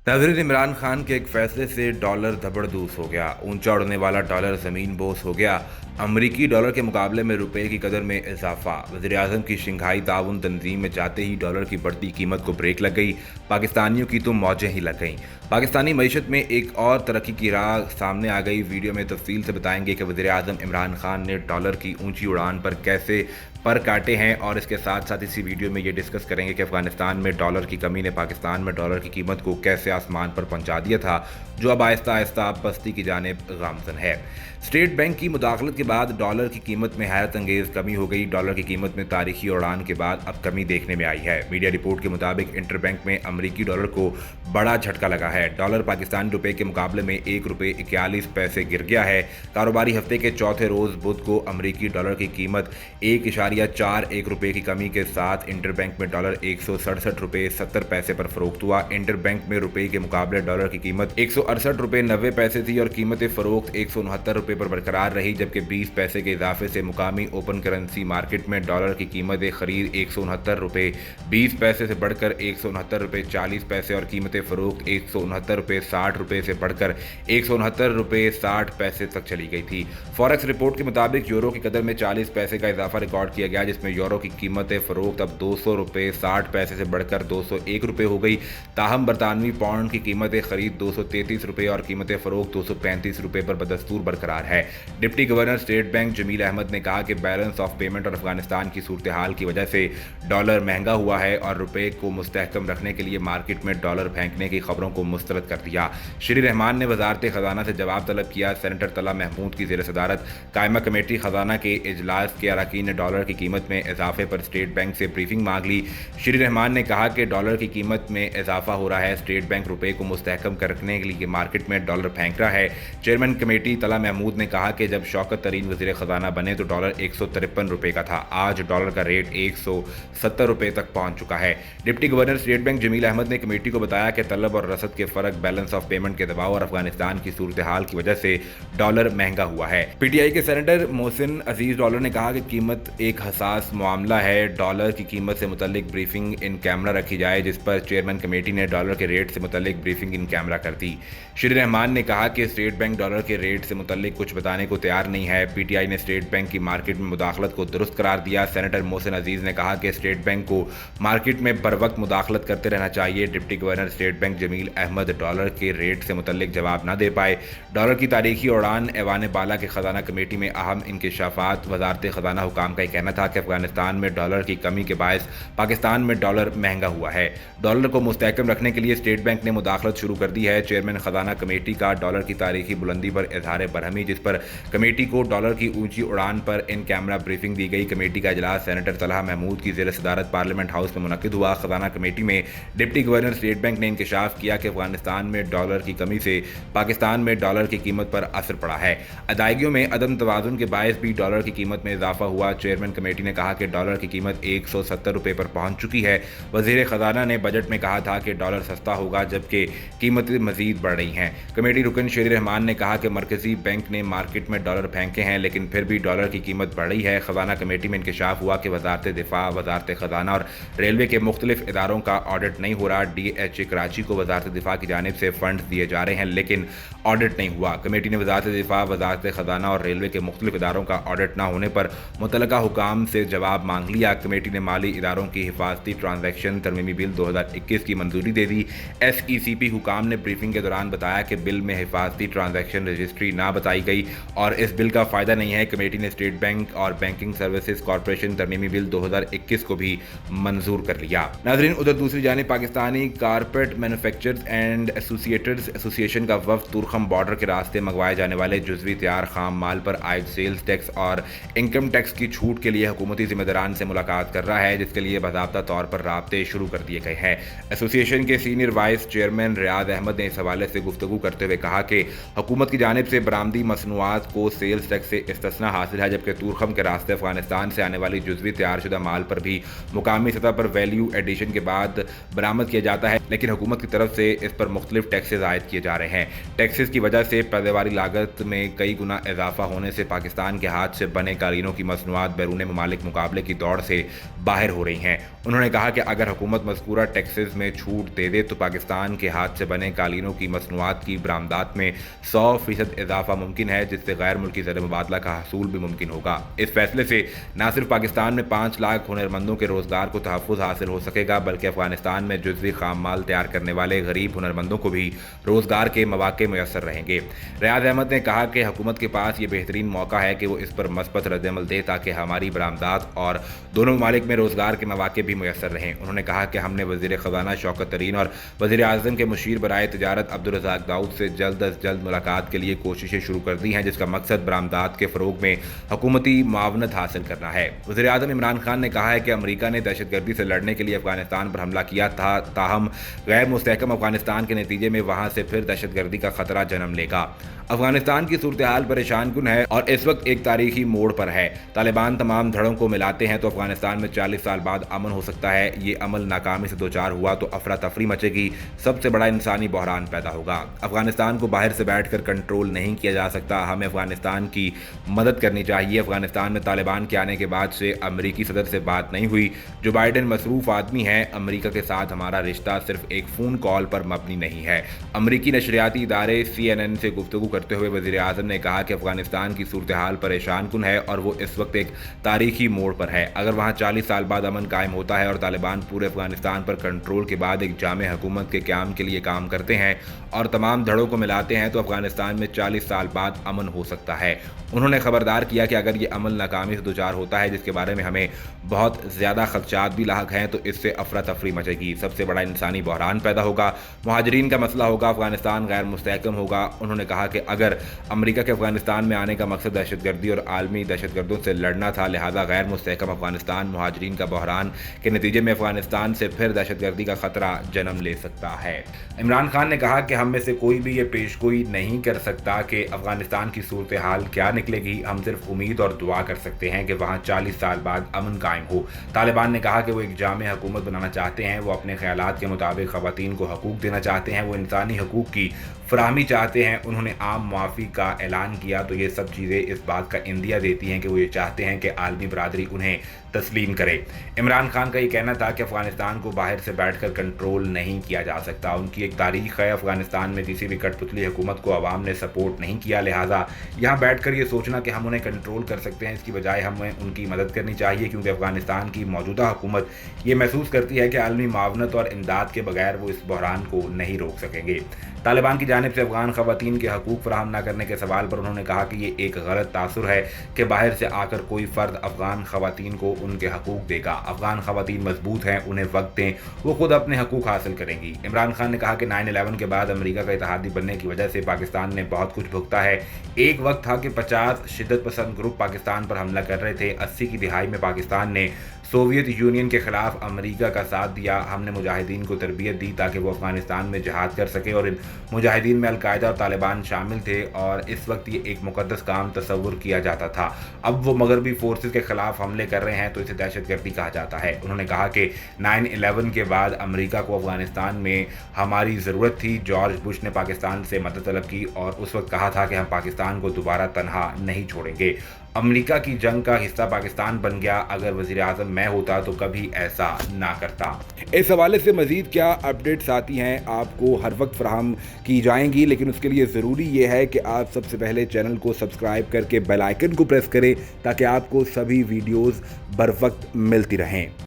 नाज़रीन, इमरान खान के एक फैसले से डॉलर धबड़दूस हो गया। ऊंचा उड़ने वाला डॉलर ज़मीन बोस हो गया। अमरीकी डॉलर के मुकाबले में रुपए की कदर में इजाफा। वज़ीर-ए-आज़म की शंघाई ताउन तंजीम में जाते ही डॉलर की बढ़ती कीमत को ब्रेक लग गई। पाकिस्तानियों की तो मौजें ही लग गईं। पाकिस्तानी मईशत में एक और तरक्की की राह सामने आ गई। वीडियो में तफसील से बताएंगे कि वज़ीर-ए-आज़म इमरान खान ने डॉलर की ऊंची उड़ान पर कैसे पर काटे हैं, और इसके साथ साथ इसी वीडियो में ये डिस्कस करेंगे कि अफगानिस्तान में डॉलर की कमी ने पाकिस्तान में डॉलर की कीमत को कैसे आसमान पर पहुंचा दिया था, जो अब आहिस्ता आहिस्ता पस्ती की जानिब गामजन है। स्टेट बैंक की मुदाखलत के बाद डॉलर की कीमत में हैरत अंगेज कमी हो गई। डॉलर की कीमत में तारीखी उड़ान के बाद अब कमी देखने में आई है। मीडिया रिपोर्ट के मुताबिक इंटरबैंक में अमरीकी डॉलर को बड़ा झटका लगा है। डॉलर पाकिस्तानी रुपए के मुकाबले में ₹1.41 गिर गया है। कारोबारी हफ्ते के चौथे रोज बुध को अमरीकी डॉलर की कीमत ₹1.41 की कमी के साथ इंटरबैंक में डॉलर ₹167.70 पर फरोख्त हुआ। इंटरबैंक में रुपए के मुकाबले डॉलर की कीमत ₹168.90 थी और कीमत फरोख्त ₹169 पर बरकरार रही, जबकि 20 पैसे के इजाफे से मुकामी ओपन करेंसी मार्केट में डॉलर की कीमत खरीद ₹169.20 से बढ़कर ₹169.40 और कीमत फरोख्त ₹169.60 से बढ़कर ₹169.60 तक चली गई थी। फॉरेक्स रिपोर्ट के मुताबिक यूरो की कदर में 40 पैसे का इजाफा रिकॉर्ड किया गया, जिसमें यूरो की कीमत फरोख्त अब ₹200.60 से बढ़कर ₹201 हो गई। ताहम बरतानवी पाउंड की कीमत खरीद ₹233 और कीमत फरोख्त ₹235 पर बदस्तूर बरकरार है। Deputy governor State Bank Jamil Ahmed ने कहा कि बैलेंस ऑफ पेमेंट और अफगानिस्तान की सूरत हाल की वजह से डॉलर महंगा हुआ है और रुपए को मुस्तहकम रखने के लिए मार्केट में डॉलर फेंकने की खबरों को मुस्तरद कर दिया। श्री रहमान ने वजारत खजाना से जवाब तलब किया। सेनेटर तला महमूद की ज़ेर सदारत कायमा कमेटी खजाना के इजलास के अरकान ने डॉलर की कीमत में इजाफे पर स्टेट बैंक से ब्रीफिंग मांग ली। श्री रहमान ने कहा कि डॉलर की कीमत में इजाफा हो रहा है। स्टेट बैंक रुपए को मुस्तहकम रखने के लिए मार्केट में डॉलर फेंक रहा है। चेयरमैन कमेटी तला महमूद ने कहा कि जब शौकत तरीन वज़ीर खजाना बने तो डॉलर ₹153 का था। आज डॉलर का रेट ₹170 तक पहुंच चुका है। Deputy governor State Bank Jamil Ahmed ने कमेटी को बताया कि तलब और रसद के फर्क, बैलेंस ऑफ पेमेंट के दबाव और अफगानिस्तान की सूरत हाल की वजह से डॉलर महंगा हुआ है। पीटीआई के सेनेटर मोहसिन अजीज डॉलर ने कहा कि कीमत एक हसास मामला है। डॉलर की कीमत से मुतल्लिक ब्रीफिंग इन कैमरा रखी जाए, जिस पर चेयरमैन कमेटी ने डॉलर के रेट से मुतल्लिक ब्रीफिंग इन कैमरा कर दी। श्री रहमान ने कहा कि स्टेट बैंक डॉलर के रेट से मुतल्लिक कुछ बताने को तैयार नहीं है। पीटीआई ने स्टेट बैंक की मार्केट में मुदाखलत को दुरुस्त करार दिया। सेनेटर मोहसिन अजीज ने कहा कि स्टेट बैंक को मार्केट में बर वक्त मुदाखलत करते रहना चाहिए। Deputy governor State Bank Jamil Ahmed dollar के रेट से मुतल्लिक जवाब न दे पाए। डॉलर की तारीखी उड़ान ऐवान बाला के खजाना कमेटी में अहम इंकशाफात। वजारत खजाना हुकाम का कहना था कि अफगानिस्तान में डॉलर की कमी के बायस पाकिस्तान में डॉलर महंगा हुआ है। डॉलर को मुस्तहकम रखने के लिए स्टेट बैंक ने मुदाखलत शुरू कर दी है। चेयरमैन खजाना कमेटी का डॉलर की तारीखी बुलंदी पर इजहार बरहमी, जिस पर कमेटी को डॉलर की ऊंची उड़ान पर इन कैमरा ब्रीफिंग दी गई। कमेटी का इजलास सेनेटर तलहा महमूद की ज़ेर सदारत पार्लियामेंट हाउस में मुनक्किद हुआ। खजाना कमेटी में डिप्टी गवर्नर स्टेट बैंक ने इंकशाफ किया कि अफगानिस्तान में डॉलर की कमी से पाकिस्तान में डॉलर की कीमत पर असर पड़ा है। अदायगियों में अदम तवाजुन के बायस भी डॉलर की कीमत में इजाफा हुआ। चेयरमैन कमेटी ने कहा कि डॉलर की कीमत ₹170 पर पहुंच चुकी है। वजीर खजाना ने बजट में कहा था कि डॉलर सस्ता होगा, जबकि कीमतें मजीद बढ़ रही हैं। कमेटी रुकन शेर रहमान ने कहा कि मरकजी बैंक ने मार्केट में डॉलर फेंके हैं, लेकिन फिर भी डॉलर की कीमत बढ़ रही है। खजाना कमेटी में इंकशाफ हुआ कि वजारत दिफा, वजारत खजाना और रेलवे के मुख्तलिफ इदारों का ऑडिट नहीं हो रहा। DHA कराची को वजारत दिफा की जानिब से फंड दिए जा रहे हैं, लेकिन ऑडिट नहीं हुआ। कमेटी ने वजारत दिफा, वजारत खजाना और रेलवे के मुख्तलिफ इदारों का ऑडिट न होने पर मुतलका हुकाम से जवाब मांग लिया। कमेटी ने माली इदारों की हिफाजती ट्रांजैक्शन तरमीमी बिल 2021 की मंजूरी दे दी। SECP हुकाम ने ब्रीफिंग के दौरान बताया कि बिल में हिफाजती ट्रांजैक्शन रजिस्ट्री ना बताई गई और इस बिल का फ़ायदा नहीं है। कमेटी ने स्टेट बैंक और बैंकिंग सर्विसेज कॉरपोरेशन तरमीमी बिल 2021 को भी मंजूर कर लिया। नाज़रीन, उधर दूसरी जानिब Pakistani carpet manufacturers and associators association का वफ़द तुरखम बॉर्डर के रास्ते मंगवाए जाने वाले जुज़वी तैयार खाम माल पर आयद सेल्स टैक्स और इनकम टैक्स की छूट के लिए हुकूमती ज़िम्मेदारान से मुलाकात कर रहा है, जिसके लिए बाज़ाब्ता तौर पर राब्ते शुरू कर दिए गए हैं। एसोसिएशन के सीनियर वाइस चेयरमैन रियाज अहमद ने इस हवाले से गुफ्तगू करते हुए कहा कि हुकूमत की जानिब से बरामदी मसनूआत को सेल्स टैक्स से इस्तिस्ना हासिल है, जबकि तुरखम के रास्ते अफगानिस्तान से आने वाली जुज़वी तैयारशुदा माल पर भी मुकामी सतह पर वैल्यू एडिशन के बाद बरामद किया जाता है, लेकिन हुकूमत की तरफ से इस पर मुख्तलिफ टैक्सेस आयद किए जा रहे हैं। टैक्सेस की वजह से पैदावारी लागत में कई गुना इजाफा होने से पाकिस्तान के हाथ से बने कालीनों की मसनूआत बैरून मुमालिक मुकाबले की दौड़ से बाहर हो रही हैं। उन्होंने कहा कि अगर हुकूमत मज़कूरा टैक्सेस में छूट दे दे तो पाकिस्तान के हाथ से बने कालीनों की मसनूआत की बरामदात में 100% इजाफा मुमकिन है, जिससे गैर मुल्की ज़र मुबादला का हसूल भी मुमकिन होगा। इस फैसले से न सिर्फ पाकिस्तान में 5 लाख हुनरमंदों के रोज़गार को तहफ़्फ़ुज़ हासिल हो सकेगा, बल्कि अफगानिस्तान में जुज़वी खाम माल तैयार करने वाले गरीब हुनरमंदों को भी रोज़गार के मौक़े मैसर रहेंगे। रियाज अहमद ने कहा कि हुकूमत के पास ये बेहतरीन मौका है कि वो इस पर मस्बत रद्दअमल दे ताकि हमारी बरामदात और दोनों ममालिक में रोज़गार के मौक़े भी मैसर रहें। उन्होंने कहा कि हमने वज़ीर ख़ज़ाना शौकत तरीन और वज़ीर आज़म के मुशीर बराए तिजारत अब्दुल रज़ाक दाऊद से जल्द अज जल्द मुलाकात के लिए कोशिशें शुरू कर दी हैं, जिसका मकसद बरामदात के फ़रोग में हुकूमती मुआवनत हासिल करना है। वज़ीर आज़म इमरान खान ने कहा है कि अमरीका ने दहशतगर्दी से लड़ने के लिए अफगानिस्तान पर हमला किया था, ताहम गैर मुस्तहकम अफगानिस्तान के नतीजे में वहाँ से फिर दहशतगर्दी का खतरा जन्म लेगा। अफगानिस्तान की सूरत हाल परेशान कुन है और इस वक्त एक तारीखी मोड़ पर है। तालिबान तमाम धड़ों को मिलाते हैं तो अफगानिस्तान में 40 साल बाद अमन हो सकता है। ये अमल नाकामी से दो चार हुआ तो अफरा तफरी मचेगी, सबसे बड़ा इंसानी बहरान पैदा होगा। अफगानिस्तान को बाहर से बैठकर कंट्रोल नहीं किया जा सकता, हमें अफगानिस्तान की मदद करनी चाहिए। अफगानिस्तान में तालिबान के आने के बाद से अमरीकी सदर से बात नहीं हुई। जो बाइडेन मसरूफ़ आदमी है, अमरीका के साथ हमारा रिश्ता सिर्फ एक फ़ोन कॉल पर मबनी नहीं है। अमरीकी नशरियाती इदारे CNN से गुफ्तगू करते हुए वज़ीर आज़म ने कहा कि अफगानिस्तान की सूरत हाल परेशान कुन है और वो इस वक्त एक तारीखी मोड़ पर है। अगर वहाँ 40 साल बाद अमन कायम होता है और तालिबान पूरे अफगानिस्तान पर कंट्रोल के बाद एक जामे हुकूमत के क़याम के लिए काम करते हैं और तमाम धड़ों को मिलाते हैं तो अफगानिस्तान में 40 साल बाद अमन हो सकता है। उन्होंने खबरदार किया कि अगर ये अमल नाकामी से दुचार होता है, जिसके बारे में हमें बहुत ज़्यादा खदशात भी लाहक हैं, तो इससे अफरा तफरी मचेगी, सबसे बड़ा इंसानी बहरान पैदा होगा, मुहाजिरीन का मसला होगा, अफगानिस्तान गैर मुस्तहकम होगा। उन्होंने कहा कि अगर अमरीका के अफगानिस्तान में आने का मकसद दहशतगर्दी और आलमी दहशतगर्दों से लड़ना था, लिहाजा गैर मुस्तहकम अफगानिस्तान मुहाजिरीन का बहरान के नतीजे में अफगानिस्तान से फिर दहशतगर्दी का खतरा जन्म ले सकता है। इमरान खान ने कहा कि हम में से कोई भी ये पेशगोई नहीं कर सकता कि अफगानिस्तान की सूरत हाल क्या निकलेगी। हम सिर्फ उम्मीद और दुआ कर सकते हैं कि वहाँ 40 साल बाद अमन कायम हो। तालिबान ने कहा कि वो एक जामे हुकूमत बनाना चाहते हैं, वो अपने ख्यालात के मुताबिक ख़वातीन को हकूक़ देना चाहते हैं, वो इंसानी हकूक़ की फराहमी चाहते हैं। उन्होंने आम मुआफ़ी का ऐलान किया तो ये सब चीज़ें इस बात का इंदिया देती हैं कि वो ये चाहते हैं कि आलमी बरादरी उन्हें तस्लीम करे। इमरान खान का ये कहना था कि अफगानिस्तान को बाहर से बैठकर कंट्रोल नहीं किया जा सकता। उनकी एक तारीख है, अफगानिस्तान में किसी भी कठपुतली हुकूमत को आवाम ने सपोर्ट नहीं किया, लिहाजा यहाँ बैठकर ये सोचना कि हम उन्हें कंट्रोल कर सकते हैं, इसकी बजाय हमें उनकी मदद करनी चाहिए, क्योंकि अफगानिस्तान की मौजूदा हुकूमत ये महसूस करती है कि आलमी मावनत और इमदाद के बगैर वो इस बहरान को नहीं रोक सकेंगे। तालिबान की जानिब से अफगान ख़वातीन के हकूक़ फराहम न करने के सवाल पर उन्होंने कहा कि ये एक गलत तासुर है कि बाहर से आकर कोई फ़र्द अफगान ख़वातीन को उनके हकूक़ देगा। अफगान ख़वातीन मजबूत हैं, उन्हें वक्त दें, वो खुद अपने हकूक़ हासिल करेंगी। इमरान खान ने कहा कि 9/11 के बाद अमरीका का इत्तेहादी बनने की वजह से पाकिस्तान ने बहुत कुछ भुगता है। एक वक्त था कि 50 शिद्दत पसंद ग्रुप पाकिस्तान पर हमला कर रहे थे। 80 की दिहाई में पाकिस्तान ने सोवियत यूनियन के ख़िलाफ़ अमरीका का साथ दिया। हमने मुजाहिदीन को तरबियत दी ताकि वो अफगानिस्तान में जहाद कर सके और इन मुजाहिदीन में अलकायदा और तालिबान शामिल थे और इस वक्त ये एक मुकद्दस काम तस्वुर किया जाता था। अब वो मगरबी फोर्सेस के ख़िलाफ़ हमले कर रहे हैं तो इसे दहशतगर्दी कहा जाता है। उन्होंने कहा कि 9/11 के बाद अमरीका को अफगानिस्तान में हमारी ज़रूरत थी। जॉर्ज बुश ने पाकिस्तान से मदद तलब की और उस वक्त कहा था कि हम पाकिस्तान को दोबारा तनहा नहीं छोड़ेंगे। अमरीका की जंग का हिस्सा पाकिस्तान बन गया। अगर वज़ीर आज़म मैं होता तो कभी ऐसा ना करता। इस हवाले से मज़ीद क्या अपडेट्स आती हैं आपको हर वक्त फराहम की जाएंगी, लेकिन उसके लिए ज़रूरी ये है कि आप सबसे पहले चैनल को सब्सक्राइब करके बेल आइकन को प्रेस करें ताकि आपको सभी वीडियोज़ बर वक्त मिलती रहें।